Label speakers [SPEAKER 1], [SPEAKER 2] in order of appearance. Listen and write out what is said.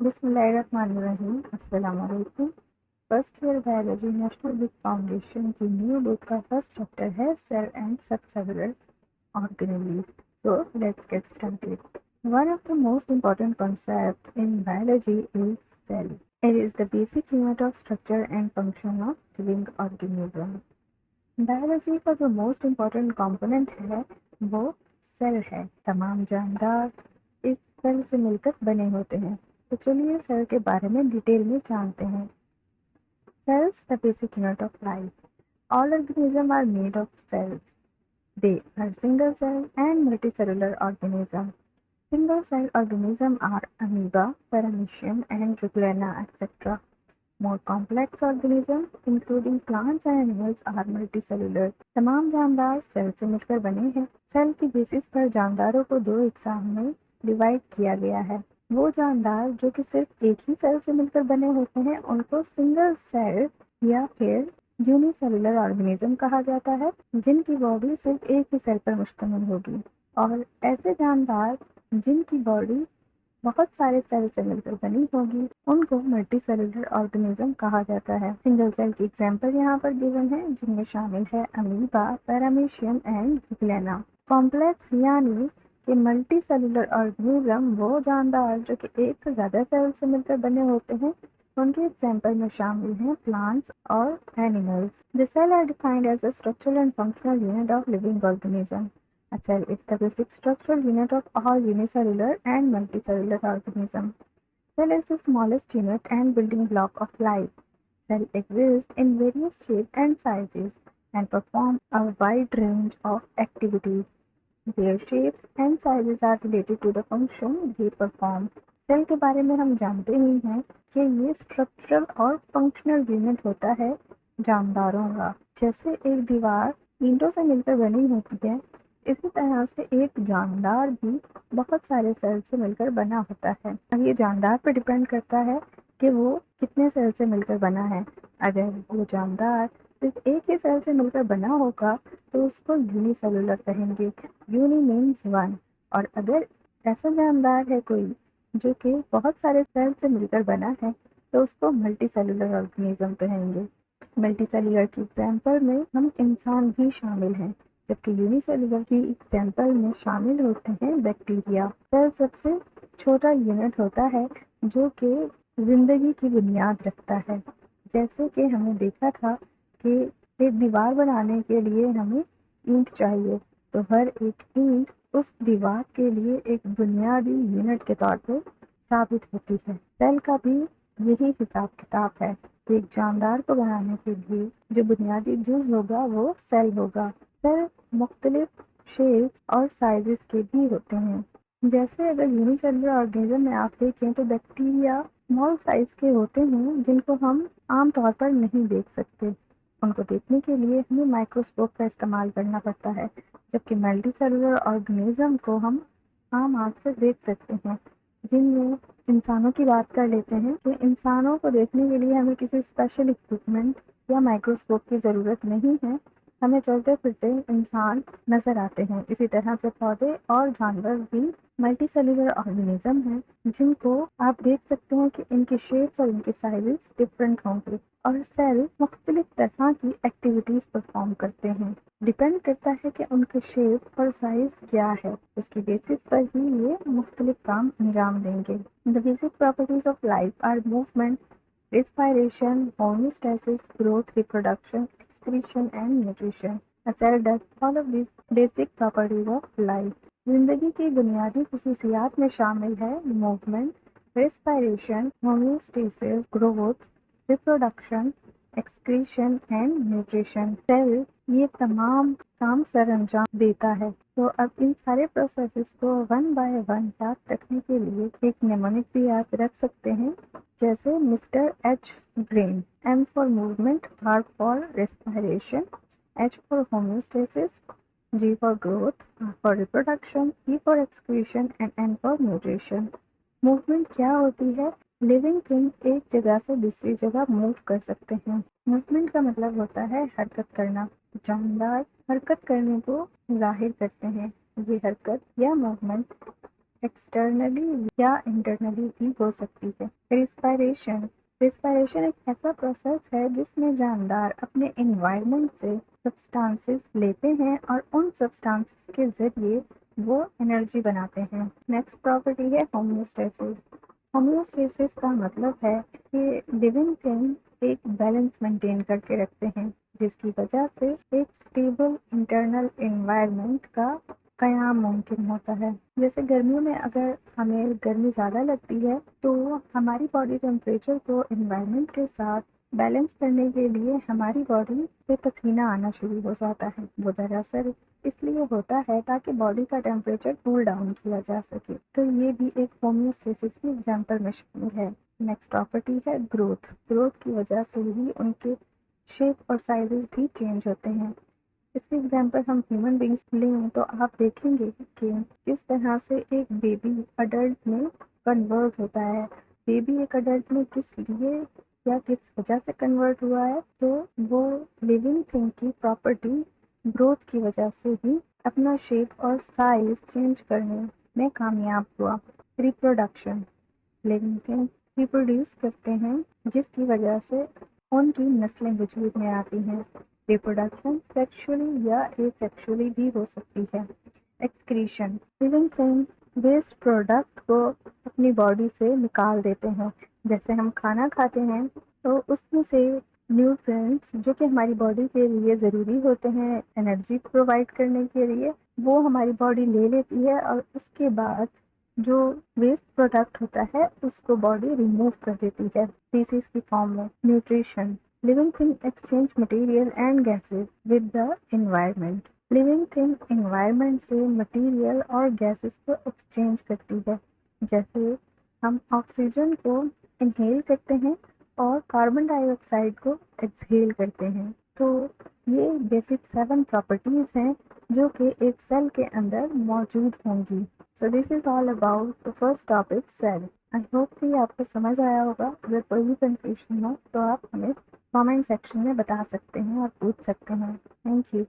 [SPEAKER 1] बिस्मिल्लाहिर्रहमानिर्रहीम। अस्सलाम वालेकुम। First year biology National Book Foundation की न्यू बुक का फर्स्ट चैप्टर है cell and subcellular organelles. So let's get started. One of the most important concepts in biology is cell. It is the basic unit of structure and function of living organism. Biology का जो most important component है वो cell है। तमाम जानदार इस cell से मिलकर बने होते हैं। तो चलिए सेल के बारे में डिटेल में जानते हैं। Cells, the basic unit of life. All organisms are made of cells. They are single cell and multicellular organisms. Single cell organisms are amoeba, paramecium, and Euglena, etc. More complex organisms, including plants and animals, are multicellular. तमाम जानदार cell से मिलकर बने हैं। Cell की basis पर जानदारों को दो अक़साम में डिवाइड किया गया है। वो जानदार जो कि सिर्फ एक ही सेल से मिलकर बने होते हैं उनको सिंगल सेल या फिर यूनिसेलुलर ऑर्गेनिज्म कहा जाता है, जिनकी बॉडी सिर्फ एक ही सेल पर मुश्तमिल होगी। और ऐसे जानदार जिनकी बॉडी बहुत सारे सेल से मिलकर बनी होगी उनको मल्टीसेलुलर ऑर्गेनिज्म कहा जाता है। सिंगल सेल की एग्जांपल यहाँ पर गिवन है, जिनमें शामिल है amoeba, paramecium and euglena. Complex यानी कि मल्टीसेलुलर ऑर्गेनिज्म वो जानदार जो कि एक से ज्यादा सेल से मिलकर बने होते हैं, उनके एग्जाम्पल में शामिल हैं प्लांट्स और animals. The cell are defined as a structural and functional unit of living organism. A cell is the basic structural unit of all unicellular and multicellular organisms. Cell is the smallest unit and building block of life. Cell exist in various shapes and sizes and perform a wide range of activities. Their shapes and sizes are related to the function they perform. Cell के बारे में हम जानते ही हैं कि ये structural और functional unit होता है जानदारों का। जैसे एक दीवार ईंटों से मिलकर बनी होती है, इसी तरह से एक जानदार भी बहुत सारे सेल से मिलकर बना होता है। अब ये जानदार पर डिपेंड करता है कि वो कितने सेल से मिलकर बना है। अगर वो जानदार सिर्फ एक ही सेल से मिलकर बना होगा तो उसको यूनिसेलुलर कहेंगे। Uni means one. और अगर ऐसा जानदार है कोई जो कि बहुत सारे सेल से मिलकर बना है तो उसको मल्टीसेलुलर ऑर्गेनिज्म कहेंगे। मल्टीसेलुलर की एग्जाम्पल में हम इंसान भी शामिल हैं, जबकि यूनिसेलुलर की एग्जाम्पल में शामिल होते हैं बैक्टीरिया। सेल सबसे छोटा यूनिट होता है जो कि जिंदगी की बुनियाद रखता है। जैसे कि हमने देखा था कि एक दीवार बनाने के लिए हमें ईंट चाहिए, तो हर एक ईंट उस दीवार के लिए एक बुनियादी यूनिट के तौर पर साबित होती है। सेल का भी यही हिसाब किताब है। एक जानदार को बनाने के लिए जो बुनियादी जुज होगा वो सेल होगा। सेल मुख्तलिफ शेप्स और साइजेस के भी होते हैं। जैसे अगर यूनिसेलुलर ऑर्गेनिज्म में आप देखें तो बैक्टीरिया स्मॉल साइज के होते हैं जिनको हम आम तौर पर नहीं देख सकते। उनको देखने के लिए हमें माइक्रोस्कोप का इस्तेमाल करना पड़ता है, जबकि मल्टीसेलुलर ऑर्गेनिज्म को हम आम आँख से देख सकते हैं। जिनमें इंसानों की बात कर लेते हैं कि इंसानों को देखने के लिए हमें किसी स्पेशल इक्विपमेंट या माइक्रोस्कोप की ज़रूरत नहीं है, हमें चलते फिरते इंसान नजर आते हैं। इसी तरह से पौधे और जानवर भी मल्टीसेलुलर ऑर्गेनिज्म हैं, जिनको आप देख सकते हैं कि इनके शेप्स और इनके साइजेस डिफरेंट होंगे। और सेल मुख्तलिफ तरह की एक्टिविटीज परफॉर्म करते हैं। डिपेंड करता है कि उनके शेप और साइज क्या है, उसकी बेसिस पर ही ये मुख्तलिफ काम अंजाम देंगे। The basic properties of life are movement, respiration, homeostasis, growth, reproduction, excretion, and nutrition. A cell does all of these basic properties of life. जिंदगी की बुनियादी खसूसियात में शामिल है movement, respiration, homeostasis, growth, reproduction, excretion and nutrition. Cell ये तमाम काम sir अंजाम देता है। तो अब इन सारे प्रोसेसेस को वन बाय वन याद रखने के लिए एक नेमोनिक भी याद रख सकते हैं, जैसे Mr H brain. M for movement, R for respiration, H for homeostasis, G for growth, R for reproduction, E for excretion and N for nutrition. Movement क्या होती है? लिविंग थिंग एक जगह से दूसरी जगह मूव कर सकते हैं। मूवमेंट का मतलब होता है हरकत करना। जानदार हरकत करने को जाहिर करते हैं। ये हरकत या मूवमेंट एक्सटर्नली या इंटरनली भी हो सकती है। रिस्पायरेशन रिस्पायरेशन एक ऐसा प्रोसेस है जिसमें जानदार अपने एनवायरनमेंट से सब्सटेंसेस लेते हैं और उन सब्सटेंसेस के जरिए वो एनर्जी बनाते हैं। नेक्स्ट प्रॉपर्टी है होम्योस्टेसिस। होम्योस्टेसिस का मतलब है कि लिविंग थिंग एक बैलेंस मेंटेन करके रखते हैं, जिसकी वजह से एक स्टेबल इंटरनल एनवायरनमेंट का कयाम मुमकिन होता है। जैसे गर्मियों में अगर हमें गर्मी ज़्यादा लगती है तो हमारी बॉडी टेम्परेचर को एनवायरनमेंट के साथ बैलेंस करने के लिए हमारी बॉडी पे पसीना आना शुरू हो जाता है। वो दरअसल इसलिए होता है ताकि बॉडी का टेम्परेचर कूल डाउन किया जा सके। तो ये भी एक होम्योस्टेसिस की एग्जाम्पल में शामिल है। नेक्स्ट प्रॉपर्टी है ग्रोथ। ग्रोथ की वजह से ही उनके शेप और साइजेस भी चेंज होते हैं। इसके एग्जाम्पल हम ह्यूमन बींग्स लें तो आप देखेंगे कि किस तरह से एक बेबी अडल्ट में कन्वर्ट होता है। बेबी एक अडल्ट में किस लिए या किस वजह से कन्वर्ट हुआ है, तो वो लिविंग थिंग की प्रॉपर्टी ग्रोथ की वजह से ही अपना शेप और साइज चेंज करने में कामयाब हुआ। रिप्रोडक्शन लिविंग थिंग रिप्रोड्यूस करते हैं, जिसकी वजह से उनकी नस्लें वजूद में आती हैं। रिप्रोडक्शन सेक्सुअली या एसेक्सुअली भी हो सकती है। Excretion living thing waste product को अपनी बॉडी से निकाल देते हैं। जैसे हम खाना खाते हैं तो उसमें से न्यूट्रिएंट्स जो कि हमारी बॉडी के लिए ज़रूरी होते हैं एनर्जी प्रोवाइड करने के लिए, वो हमारी बॉडी ले लेती है और उसके बाद जो वेस्ट प्रोडक्ट होता है उसको बॉडी रिमूव कर देती है फीसिस की फॉर्म में। Nutrition living thing exchange material and gases with the environment. Living thing environment से मटेरियल और गैसेस को एक्सचेंज करती है। जैसे हम ऑक्सीजन को इनहेल करते हैं और कार्बन डाइऑक्साइड को एक्सहेल करते हैं। तो ये बेसिक 7 प्रॉपर्टीज हैं जो कि एक सेल के अंदर मौजूद होंगी। So this is all about the first topic cell. I hope कि आपको समझ आया होगा। अगर कोई भी कंफ्यूजन हो तो आप हमें कमेंट सेक्शन में बता सकते हैं और पूछ सकते हैं। Thank you.